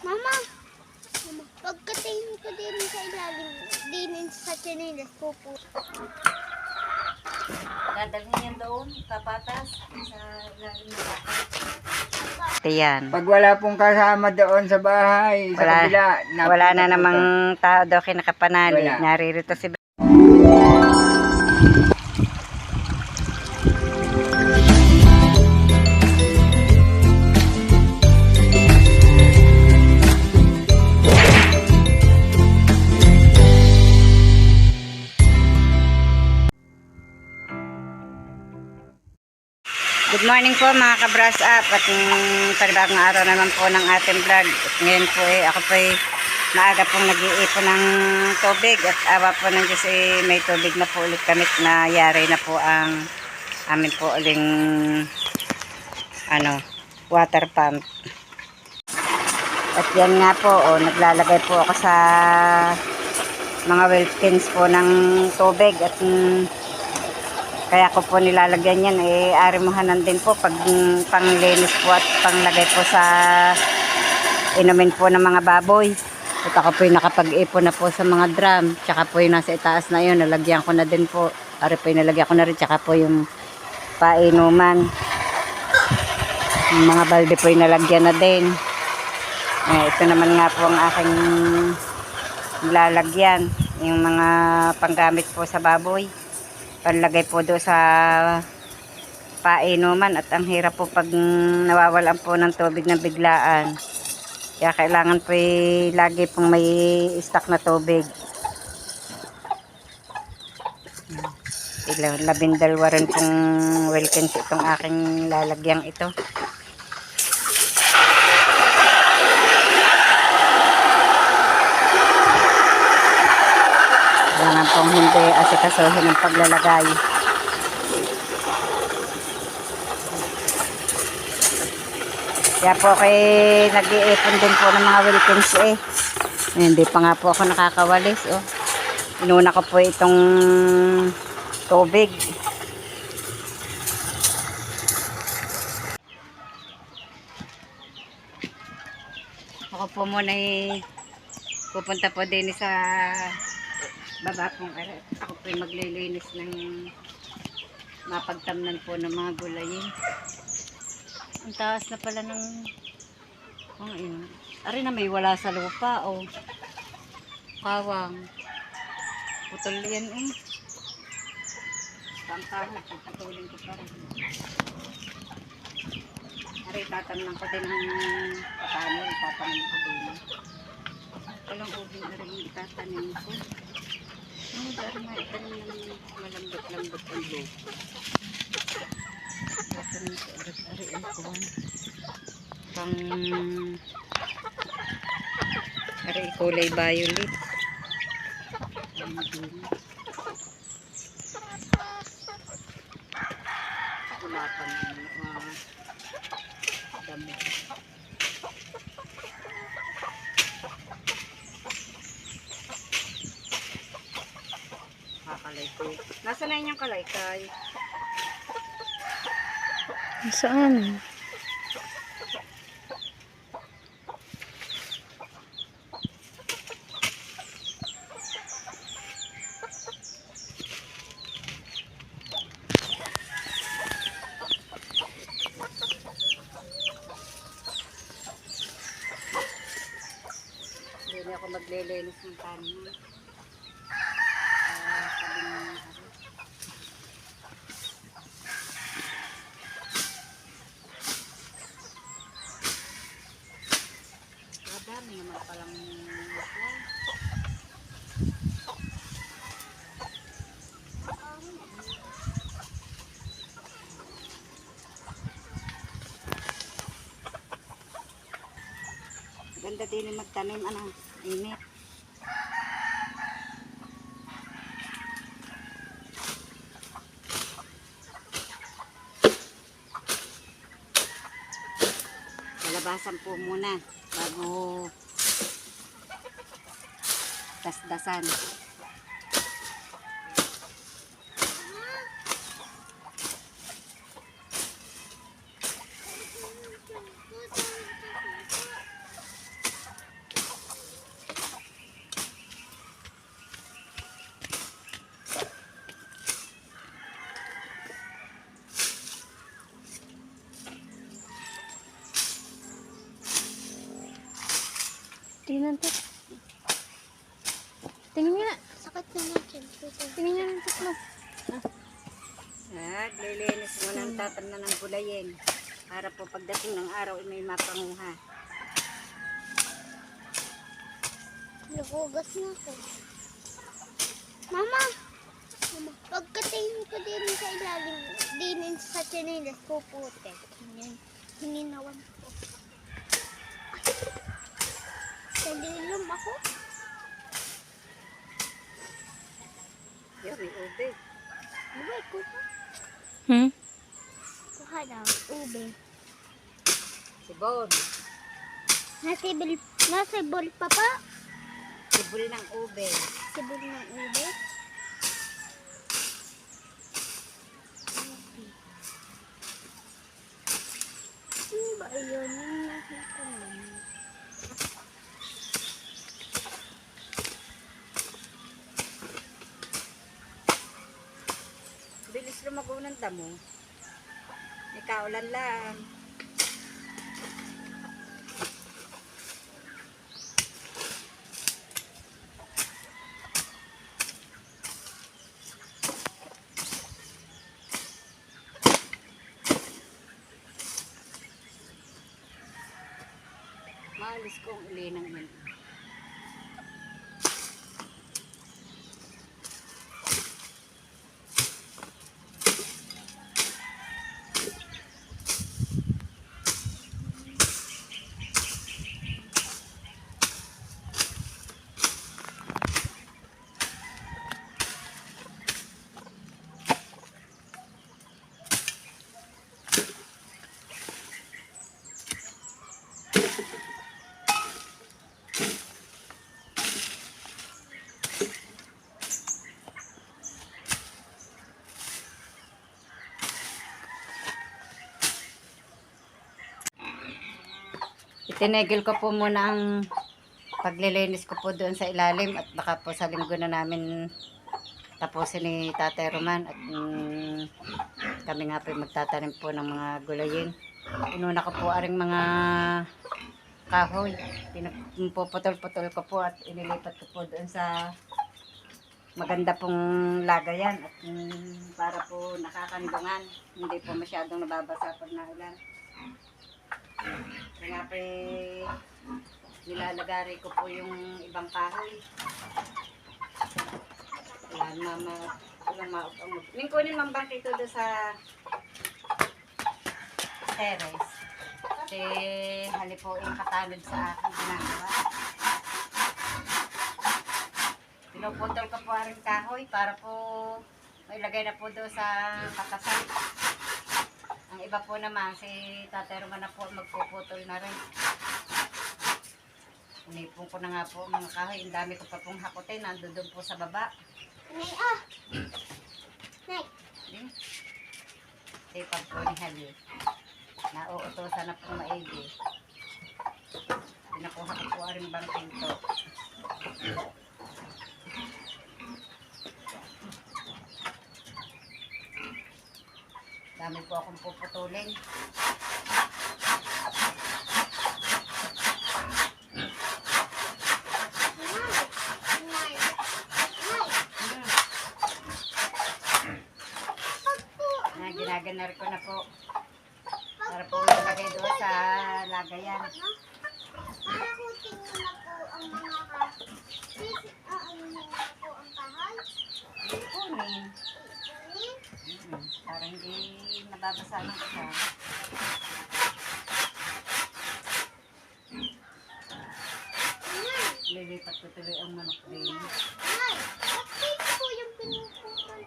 Mama, pagkatingin ko din sa ilalim, din sa chinelas ko po. Dadalhin yan doon, kapatas, sa ilalim ng kapatas. Ayan. Pag wala pong kasama doon sa bahay, sa kabila, Wala na namang tao daw kinakapanali. Wala. Naririto si Good morning po mga ka-brush up at panibagong araw naman po ng ating vlog. At ngayon po ako po maaga pong nag-iipon ng tubig at awa po ng Diyos may tubig na po ulit kami na yari na po ang amin po uling water pump. At yan nga po, naglalagay po ako sa mga Wilkins po ng tubig at kaya ko po nilalagyan yan, arimuhanan din po pag panglinis po at panglagay po sa inumin po ng mga baboy. At ako po nakapag-ipon na po sa mga drum, tsaka po yung nasa itaas na yun, nalagyan ko na din po. Ari po yung nalagyan ko na rin, tsaka po yung painuman. Yung mga balde po yung nalagyan na din. Ito naman nga po ang aking lalagyan, yung mga panggamit po sa baboy. Panlagay po doon sa painuman at ang hirap po pag nawawalan po ng tubig ng biglaan. Kaya kailangan po lagi pong may stock na tubig. 12 rin pong Wilkins itong aking lalagyan ito. Kailangan pong hindi asikasuhin ng paglalagay. Kaya po nag-iipon din po ng mga Wilkins Hindi pa nga po ako nakakawalis. Inuna ko po itong tubig. Ako po muna pupunta po din sa baba pong ako po maglilinis ng mapagtamnan po ng mga gulayin. Ang taas na pala ng ari na may wala sa lupa kawang putol yan pangkahod putulin ko pa rin. Ari tatamnan ko din ng patanin, tatanim ko din walang ubing ari yung itatanim ko. Dari nga itanim ng malambot-lambot ang lupa. Tatanim ko ari ang kuwan ari kulay violet. Kulapan ng dami. Kalaykay. Nasaan na yung kalaykay? Saan? Hindi ako maglilinis ng kanin. Dami naman palang ganda din magtanim init. Labasan po muna bago dasdasan. Tingnan to. Tingnan nga. Sakit na natin. Tingnan nga ng tit mo. Naglilinis muna ang tatamnan ng gulayin. Para po pagdating ng araw ay may mapanguha. Nakugas na ako. Mama! Mama, pagkatingin ko din sa ilalim, din sa chinelas, puputek. Hininawan ko. Salilom ako. Yan, may ube. Ube, kuha. Hmm? Kuha daw, ube. Sibol. Nasibol pa pa. Sibol ng ube. Sibol ng ube. Ano ba yun? Yung nakita namin. Bilis lumago ng damo. May kaulan lang. Maalis ko ang uli ng yun. Itinigil ko po muna ang paglilinis ko po doon sa ilalim at baka po sa linggo na namin tapusin ni Tatay Roman at kami nga po magtatanim po ng mga gulayin. Inuna ko po aring mga kahoy. Pinuputol-putol ko po at inilipat ko po doon sa maganda pong lagayan at para po nakakandungan. Hindi po masyadong nababasa pag naulan. Kaya po nilalagari ko po yung ibang kahoy. Ayan, mama. Walang maupang. Kunin mambang ito doon sa terrace. Kasi hali po yung katalod sa aking ginagawa. Pinuputol ko po ang kahoy para po mailagay na po doon sa katasan. Ang iba po naman, si Tatay Roman na po magpuputol na rin. Unipon ko na nga po mga kahoy. Ang dami ko pa pong hakutin. Nandun doon po sa baba. Nay, Nay. Sipag po ni Hali. Nauutosan na po maigi. Pinakuha ko po rin bang pinto. Dami po akong puputulin. Nay. Ginaganar ko na po. Para po ilagay doon sa lagayan. Para huting mo na po ang mga kahoy. Ano na po ang kahoy? Ipunin. Ipunin. Para hindi nababasa ng isa. Lilipat ko tuloy ang manok din. Nay, bakit po yung pinuputol?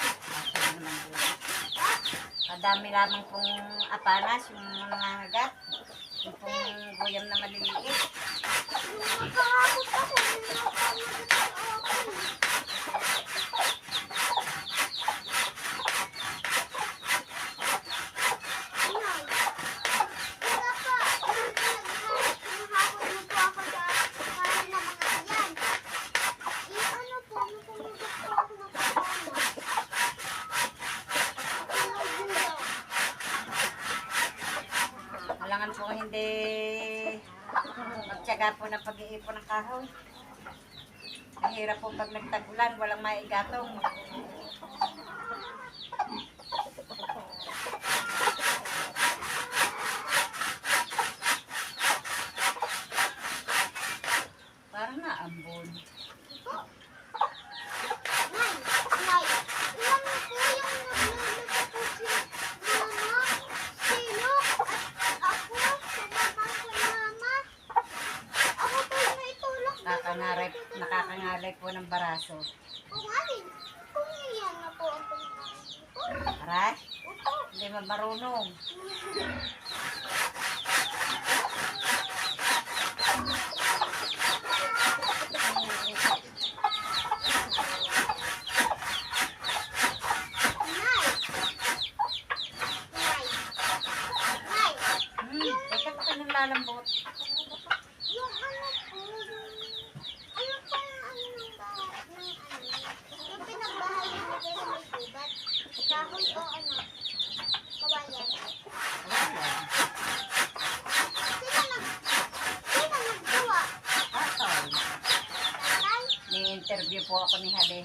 Basta naman doon. Kadami lamang pong apanas, yung nangangagat. Yung pong guyam na maliliit. Nakakakot ako. Halangan po hindi Magtyaga po ng pag-iipon ng kahoy. Mahirap po pag nagtag-ulan, walang maigatong. Parang naambon. Nay, nay, ilan po yung nagluluto po si Mama, Sino, at ako, sa mama. Ako po yung naitulog din Nakakangalay po ng baraso. kung alin. Kung iyan na po ang pagkakas ko. Aray, Opo. hindi man marunong. Nay. Nay. Nay. Teka pa nang lalambot. Yung ano po, yung pa yung ano ng bahay, ng ano, yung pinagbahay mo dyan sa may gubat. Kahoy o ano, kawayan. Sino naggawa? Atol. Tay? Ni-interview po ako ni Hade.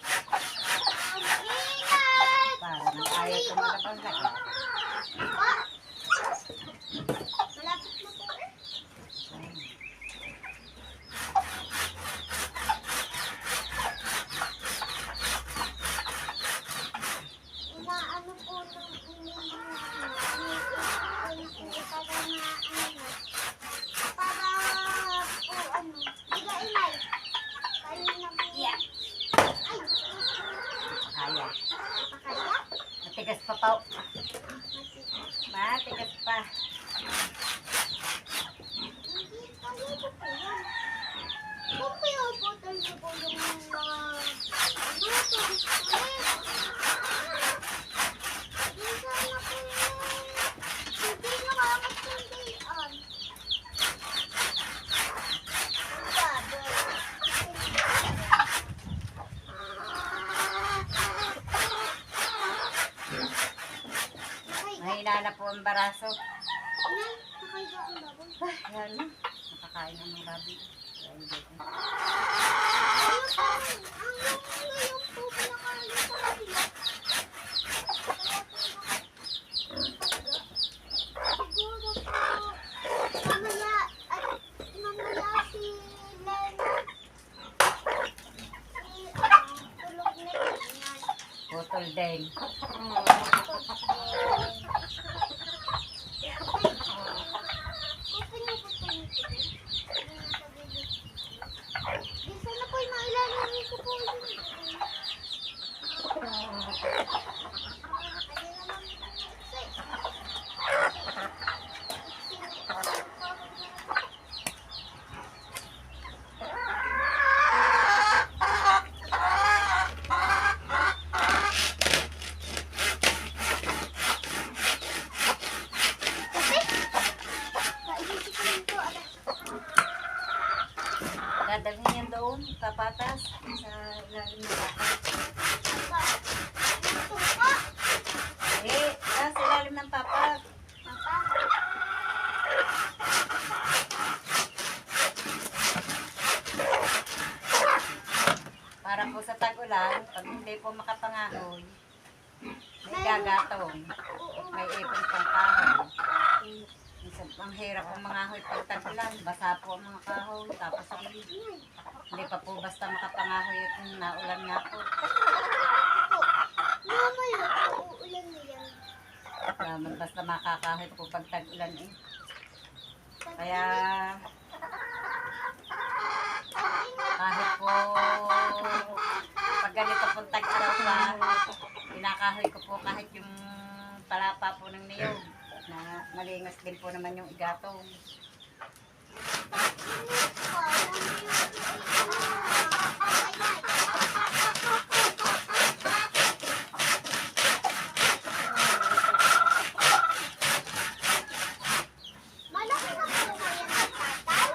Ang ingat! Para nang ayaw ko malabanggat. Ah! Malapit na po eh. Inaano po nung para po ano, biga inay. Kanina po. Yeah. Ay, Kaya. pakaya? Matigas pa pa. Matigas pa. Hindi kaya po po yan. Kung pinapotol niyo po yung mga luto, minsan na po hindi nakakasundian. Mahina na po ang baraso. Nay, nakaiga ang baboy. Yan. Nakakain ng mga babi. Ayun dito. Ayun po, ang yung po pinakain sa kabila. Siguro po, mamaya, at mamaya si Len, tulog na yan. Putol din. Bisa na po yung mailalagay ko po yun. Dadalhin yan doon, kapatas, sa ilalim ng papas. Sa ilalim ng papas. Para po sa tag-ulan, pag hindi po makapangahoy, may gagatong, may ipon pang kahoy. Minsan, ang hirap ang mga hoy pag tag-ulan, basa po ang mga kahoy, tapos hindi pa po basta makapangahoy at naulan nga po. Mamaya, uulan na yan. Naman basta makakahoy po pag tag-ulan eh. Kaya kahit po pag ganito pong tag-araw pa, pinakahoy ko po kahit yung palapa po ng niyog na malingas din po naman yung igatong. Malaki na po ba yan ng tatay?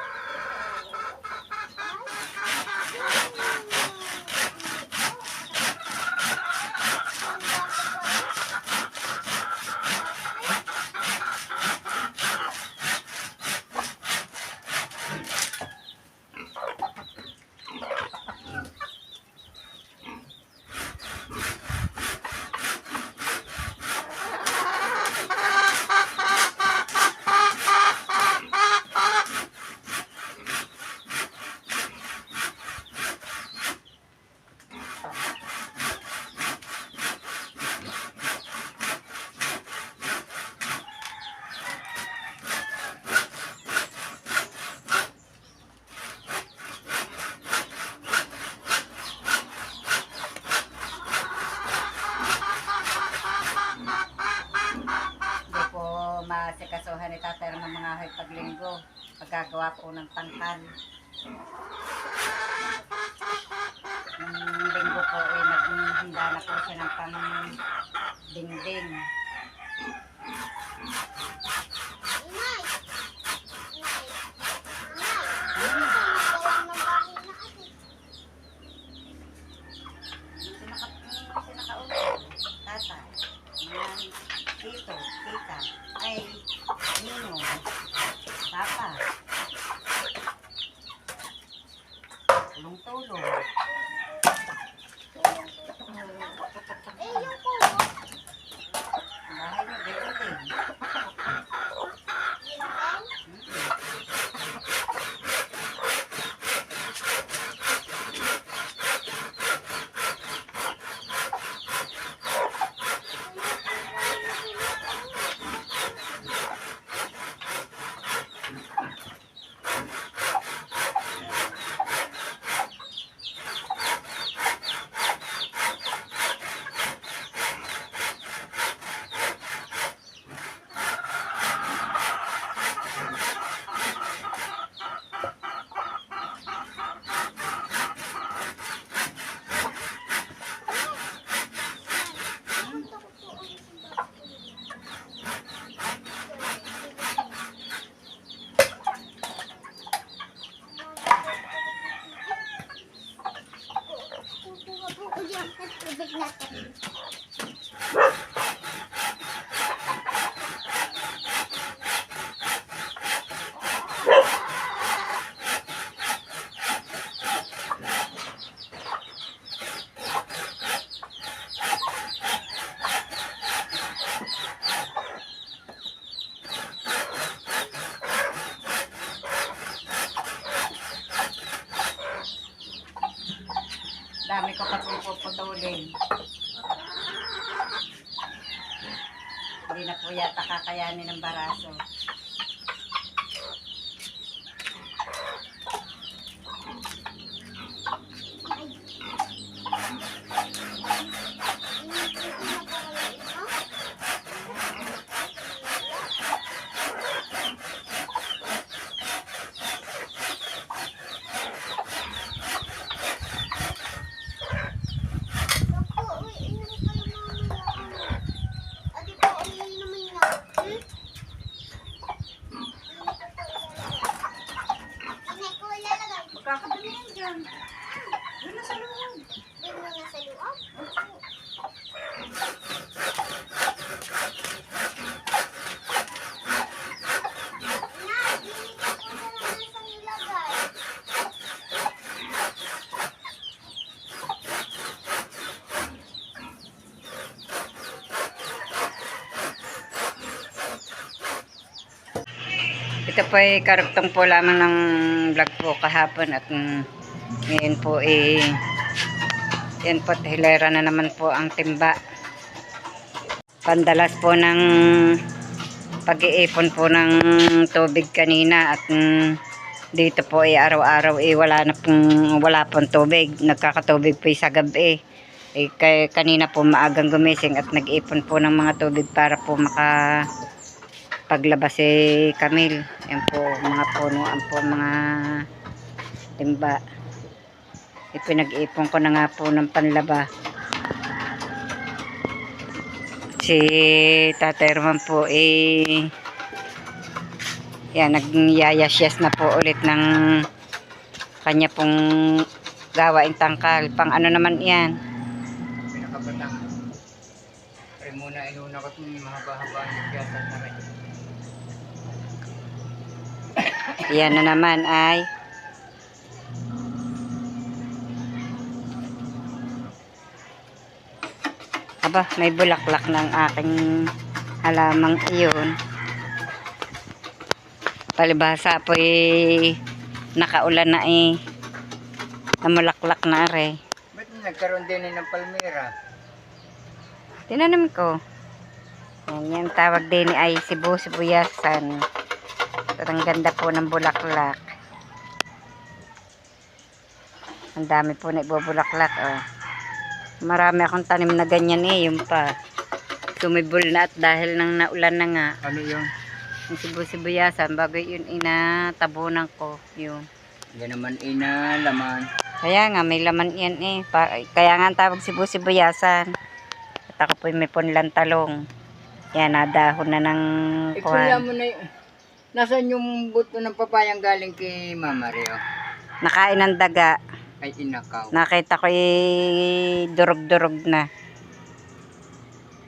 bahay pag linggo. Paggagawa po ng tangkal. Nung linggo po ay naghihanda na po siya ng pang-dingding. Inay! Gawa ng bahay na ate. Sinakaulo, tatay, mga tito, tita, ay, nino, papa, tulong-tulong. Eh, yung kubo. Bahay niyo, gano'n din. Yun din. Kukuha po ulit ang tubig natin. Dami ko pa puputulin. Hindi na po yata kakayanin ng baraso. Magkakabili yan dyan. Doon na sa loob. Ito po ay karugtong po lamang ng vlog po kahapon at ngayon po yan po hilera na naman po ang timba. Pandalas po ng pag-iipon po ng tubig kanina at dito po ay araw-araw wala pong tubig. Nagkakatubig po sa gabi. Kanina po maagang gumising at nag-ipon po ng mga tubig para po paglabas si Camille. Yan po, mga punuan po, mga timba. Ipinag-ipon ko na nga po ng panlaba. Si Tatay Roman po yan, nagyayasyas na po ulit ng kanya pong gawaing tangkal. Pang ano naman yan? Pinakabatang. Pero muna inuna ko itong mahaba-haba yung biyasan na rin. Yan na naman ay aba, may bulaklak ng aking halamang iyon. Palibhasa po nakaulan na namulaklak na are. Ba't nagkaroon din ng palmera? Tinanim ko. Yan tawag din ay sibuyasan. Ang ganda po ng bulaklak. Ang dami po na ibubulaklak. Oh. Marami akong tanim na ganyan yung pa. Tumibol na at dahil nang naulan na nga. Ano yun? Yung sibuyasan, bago yun inatabunan ko. Yun. Yan naman laman. Kaya nga, may laman yan eh. Kaya nga ang tawag sibuyasan. At ako po may punlang talong. Yan, nadahon na ng Ipula kuhan. mo na yun. Nasaan yung buto ng papayang galing kay Mama Rio? Nakain ng daga. Ay, inakaw. Nakita ko durog-durog na.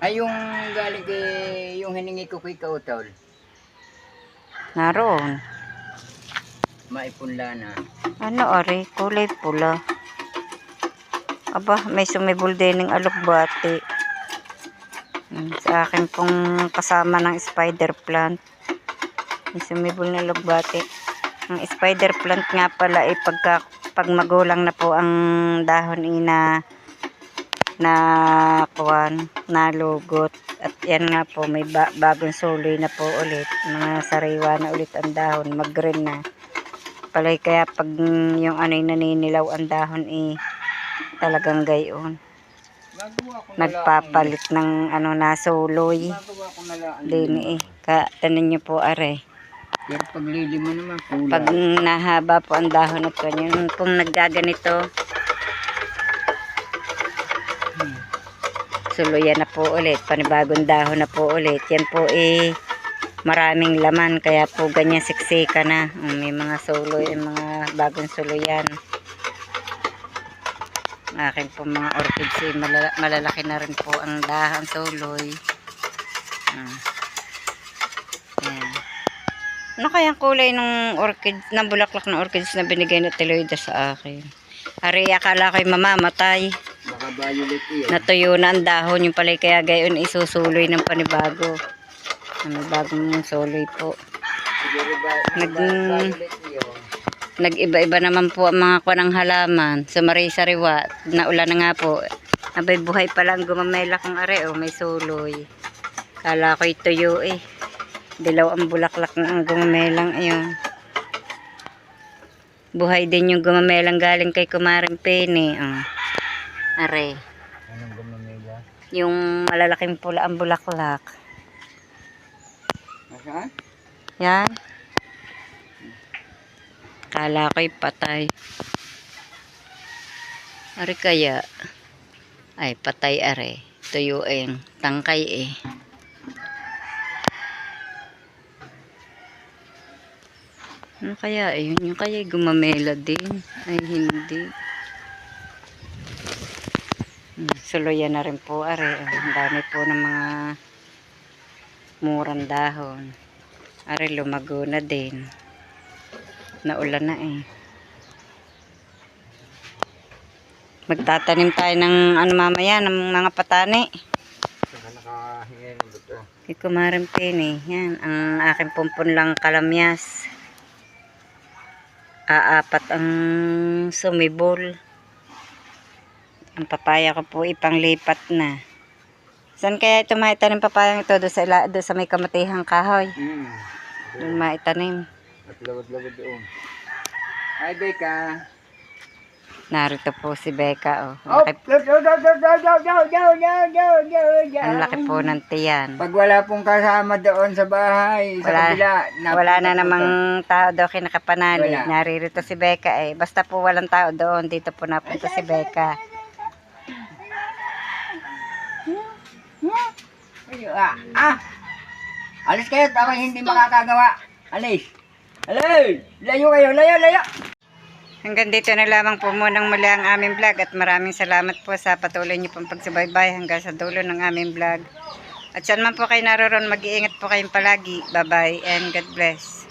Ay, yung galing kay, yung hiningi ko kay Kautol. Naroon. Maipunla na. Ano ari? Kulay pula. Aba, may sumibol din ng alugbati. Sa akin pong kasama ng spider plant. May sumibol na alugbati. Ang spider plant nga pala ay pag magulang na po ang dahon na lugot. At yan nga po, may bagong suloy na po ulit. Mga sariwa na ulit ang dahon. Mag-green na. Palay kaya pag yung naninilaw ang dahon talagang gayon. Nagpapalit ng nasuloy. Magawa ko na lang. Din tanin nyo po are. Pero pag lili mo naman, kulay. Pag nahaba po ang dahon at ganyan, kung naggaganito, suluyan na po ulit, panibagong dahon na po ulit. Yan po maraming laman, kaya po ganyan siksika na. May mga suloy, mga bagong suluyan. Akin po mga orchids malalaki na rin po ang dahon suloy. Yan. Ano kayang kulay ng orchids, ng bulaklak ng orchids na binigay na Teloida sa akin? Ari, akala ko'y mamamatay. Baka violet yun. Natuyo na ang dahon, yung palay kaya gayon isusuloy ng panibago. May bagong suloy po. Siguro violet yun. Nag-iba-iba naman po ang mga kuwanang halaman. Sumari-sariwa. Naulan na nga po. Abay, buhay pala ang gumamela kong are. May suloy. Kala ko'y tuyo eh. Dilaw ang bulaklak ng gumamelang ayun. Buhay din yung gumamelang galing kay Kumaring Penny. Are. Anong gumamela? Yung malalaking pula ang bulaklak. Nasaan? Yan. Kala ko'y patay. Are kaya. Ay, patay are. Tuyuin. Tangkay eh. Ano kaya yun? Yung kaya gumamela din. Ay, hindi. Suluyan na rin po are. Ang dami po ng mga murang dahon. Are, lumago na din. Naulan na eh. Magtatanim tayo ng mamaya, ng mga patani. Saka nakahingi ng buto. Kay Kumaring Penny. Yan, ang aking pumpun lang kalamyas. Apat ang sumibol. Ang papaya ko po ipanglipat na. Saan kaya ito maitanim papayang ito? Doon sa may kamatihang kahoy. Doon maitanim. At lawad-lawad doon. Hi, Becca. Narito po si Becca. Oh, Ang laki po ng tiyan. Pag wala pong kasama doon sa bahay, sa kabila, Wala na namang tao daw kinakapanali. Wala. Naririto si Becca eh. Basta po walang tao doon, dito po napunta si Becca. Alis kayo, ako hindi makakagawa. Alis. Alis! Layo kayo, layo! Hanggang dito na lamang po munang muli ang aming vlog at maraming salamat po sa patuloy niyo pong pagsubaybay hanggang sa dulo ng aming vlog. At saan man po kayo naroon, mag-iingat po kayong palagi. Bye-bye and God bless.